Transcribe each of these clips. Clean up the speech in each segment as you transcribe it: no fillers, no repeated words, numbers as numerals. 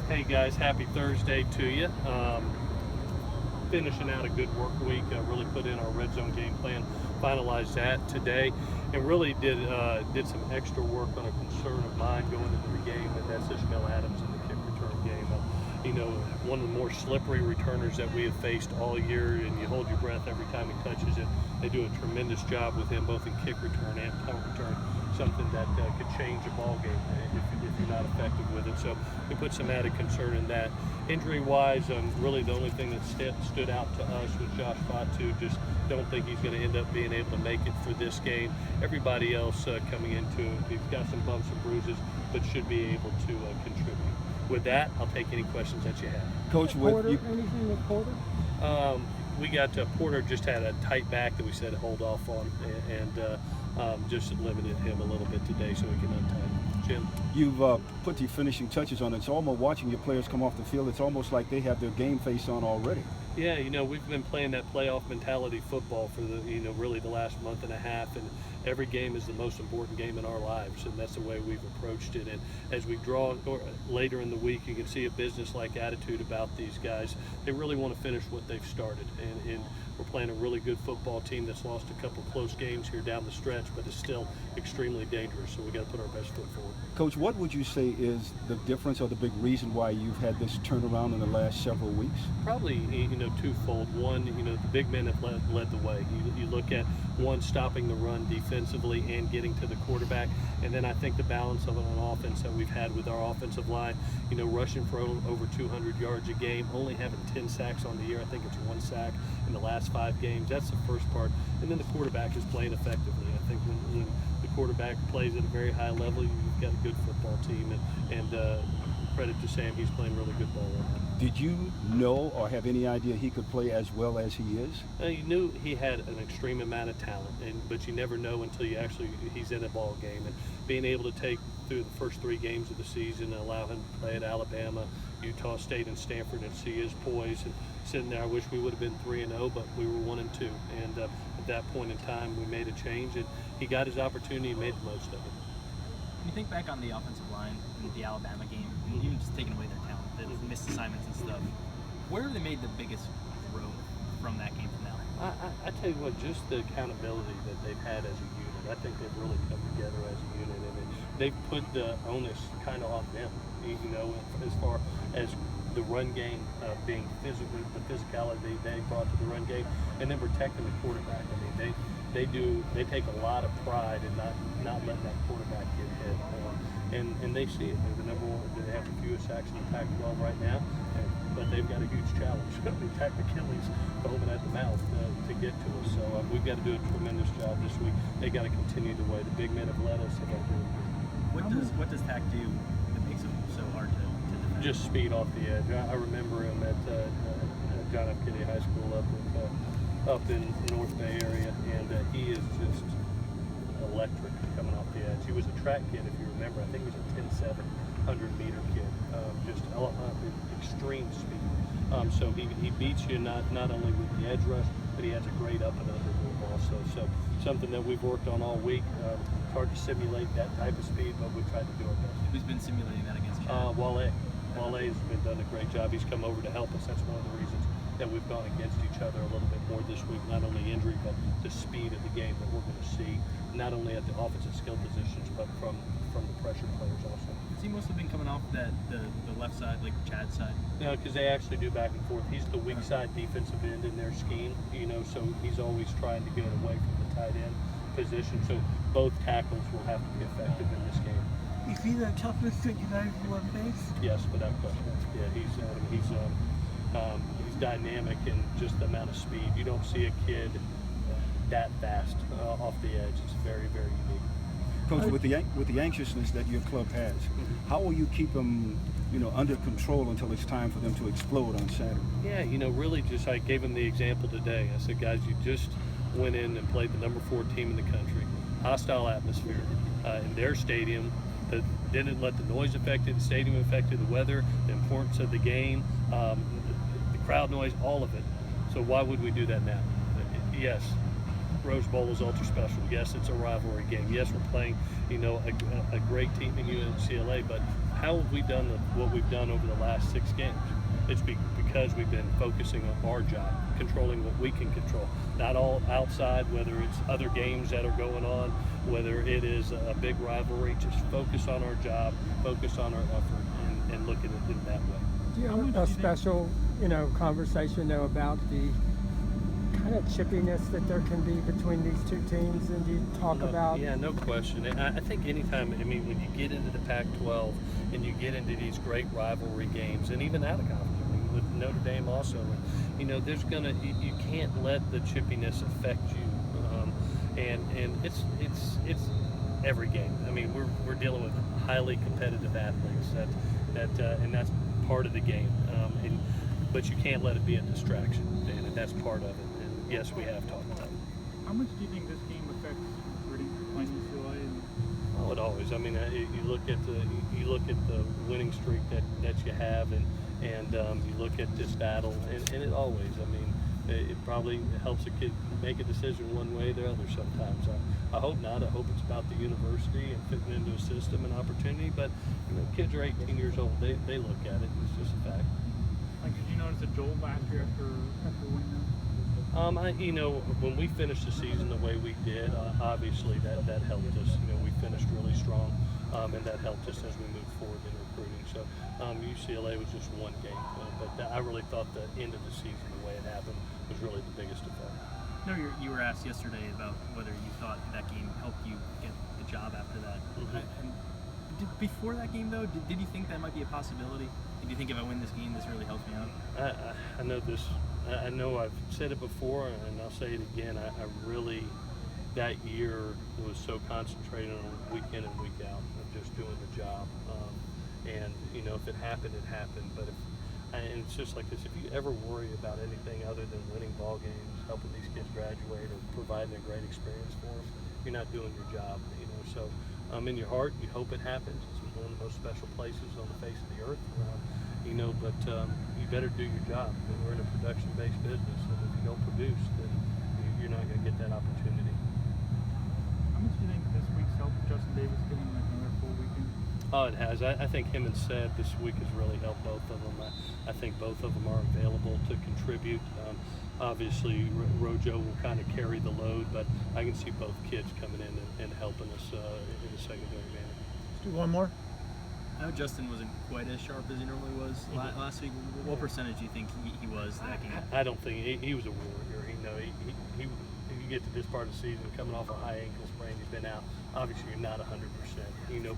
Hey guys, happy Thursday to you. Finishing out a good work week, really put in our red zone game plan, finalized that today, and really did some extra work on a concern of mine going into the game, and that's Ishmael Adams in the kick return game. One of the more slippery returners that we have faced all year, and you hold your breath every time he touches it. They do a tremendous job with him, both in kick return and punt return, something that could change a ball game if you're not effective with it. So we put some added concern in that. Injury-wise, really the only thing that stood out to us was Josh Fatu. Just don't think he's going to end up being able to make it for this game. Everybody else coming into it, he's got some bumps and bruises, but should be able to contribute. With that, I'll take any questions that you have. Coach, Anything with Porter? We got Porter just had a tight back that we said hold off on, and just limited him a little bit today so we can untie him. Jim? You've put the finishing touches on it. It's almost watching your players come off the field. It's almost like they have their game face on already. Yeah, we've been playing that playoff mentality football for really the last month and a half, and every game is the most important game in our lives, and that's the way we've approached it. And as we draw later in the week, you can see a business-like attitude about these guys. They really want to finish what they've started, and we're playing a really good football team that's lost a couple close games here down the stretch, but is still extremely dangerous, so we got to put our best foot forward. Coach, what would you say is the difference or the big reason why you've had this turnaround in the last several weeks? Probably, twofold. One, the big men have led the way. You look at one, stopping the run defensively and getting to the quarterback, and then I think the balance of an offense that we've had with our offensive line, rushing for over 200 yards a game, only having 10 sacks on the year. I think it's 1 sack in the last 5 games. That's the first part. And then the quarterback is playing effectively. I think when the quarterback plays at a very high level, you've got a good football team, and credit to Sam, he's playing really good ball right now. Did you know or have any idea he could play as well as he is? You knew he had an extreme amount of talent, but you never know until he's in a ball game. And being able to take through the first 3 games of the season and allow him to play at Alabama, Utah State, and Stanford, and see his poise, and sitting there, I wish we would have been 3-0, but we were 1-2. And at that point in time, we made a change, and he got his opportunity and made the most of it. When you think back on the offensive line in the Alabama game, and even just taking away their talent, the missed assignments and stuff, where have they made the biggest growth from that game to now? I tell you what, just the accountability that they've had as a unit, I think they've really come together as a unit, and they've put the onus kind of on them, as far as the run game being physical, the physicality they brought to the run game, and then protecting the quarterback. I mean, they take a lot of pride in not letting that quarterback get hit, and they see it. They're the number one. They have the fewest sacks in the Pac-12 right now, but they've got a huge challenge. They attack Achilles foaming at the mouth to get to us. So we've got to do a tremendous job this week. They got to continue the way the big men have led us. They got to do it. What does Tack do that makes it so hard to defend? Just speed off the edge. I remember him at John F. Kennedy High School up in North Bay area, and he is just electric coming off the edge. He was a track kid, if you remember. I think he was a 10.7 100-meter kid. Just extreme speed. So he beats you not only with the edge rush, but he has a great up and under move also. So something that we've worked on all week. It's hard to simulate that type of speed, but we've tried to do our best. Who's been simulating that against you? Wale. Wale has been done a great job. He's come over to help us. That's one of the reasons that we've gone against each other a little bit more this week. Not only injury, but the speed of the game that we're going to see, not only at the offensive skill positions, but from the pressure players also. Has he mostly been coming off the left side, like Chad's side? No, because they actually do back and forth. He's the weak side defensive end in their scheme, so he's always trying to get away from the tight end position. So both tackles will have to be effective in this game. You see the toughness that you guys will face? Yes, without question. Yeah, he's dynamic in just the amount of speed. You don't see a kid that fast off the edge. It's very, very unique. Coach, with the anxiousness that your club has, how will you keep them, under control until it's time for them to explode on Saturday? Yeah, really just I gave them the example today. I said, guys, you just went in and played the number 4 team in the country. Hostile atmosphere in their stadium. That didn't let the noise affect it, the stadium affected, the weather, the importance of the game, the crowd noise, all of it. So why would we do that now? Yes, Rose Bowl is ultra special. Yes, it's a rivalry game. Yes, we're playing, a great team in UCLA. But how have we done what we've done over the last 6 games? It's because we've been focusing on our job, controlling what we can control. Not all outside, whether it's other games that are going on, whether it is a big rivalry. Just focus on our job, focus on our effort, and look at it in that way. Do you have a special, conversation though about the kind of chippiness that there can be between these two teams, and do you talk about? Yeah, no question. And I think anytime, when you get into the Pac-12 and you get into these great rivalry games, and even out of conference, with Notre Dame also, there's you can't let the chippiness affect you, and it's every game. We're dealing with highly competitive athletes and that's part of the game. But you can't let it be a distraction, and that's part of it. And yes, we have talked about it. How much do you think this game affects playing UCLA? Oh, it always. You look at the winning streak that you have, and you look at this battle, and it always. It probably helps a kid make a decision one way or the other sometimes. I hope not. I hope it's about the university and fitting into a system and opportunity. But kids are 18 years old. They look at it. It's just a fact. Did you notice a jolt last year after winning that? When we finished the season the way we did, obviously that helped us. We finished really strong, and that helped us as we moved forward in recruiting. So UCLA was just one game, but I really thought the end of the season, the way it happened, was really the biggest effect. No, you were asked yesterday about whether you thought that game helped you get the job after that. Mm-hmm. And before that game, though, did you think that might be a possibility? Did you think if I win this game, this really helps me out? I know this. I know I've said it before, and I'll say it again. I really, that year was so concentrated on week in and week out of just doing the job. And if it happened, it happened. But and it's just like this. If you ever worry about anything other than winning ball games, helping these kids graduate, or providing a great experience for them, you're not doing your job. So in your heart, you hope it happens. It's one of the most special places on the face of the earth. But you better do your job. We're in a production-based business, and if you don't produce, then you're not going to get that opportunity. How much do you think this week's helped Justin Davis getting another full weekend? Oh, it has. I think him and Sed this week has really helped both of them. I think both of them are available to contribute. Obviously, Rojo will kind of carry the load, but I can see both kids coming in and helping us in the secondary manner. Let's do one more. I know Justin wasn't quite as sharp as he normally was last week. What percentage do you think he was that game? I don't think he was a warrior. You get to this part of the season, coming off a high ankle sprain, he's been out. Obviously, you're not 100%,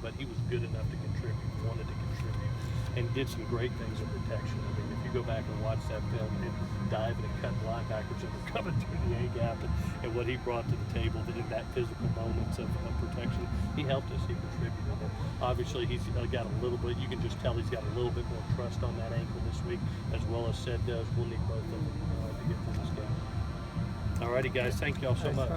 but he was good enough to contribute, wanted to contribute, and did some great things in protection. If you go back and watch that film, him diving and cutting linebackers and coming through the A gap, and what he brought to the table in that physical moments of protection, he helped us. He contributed. And obviously, he's got a little bit. You can just tell he's got a little bit more trust on that ankle this week, as well as Sed does. We'll need both of them to get through this game. Alrighty, guys. Thank y'all so much.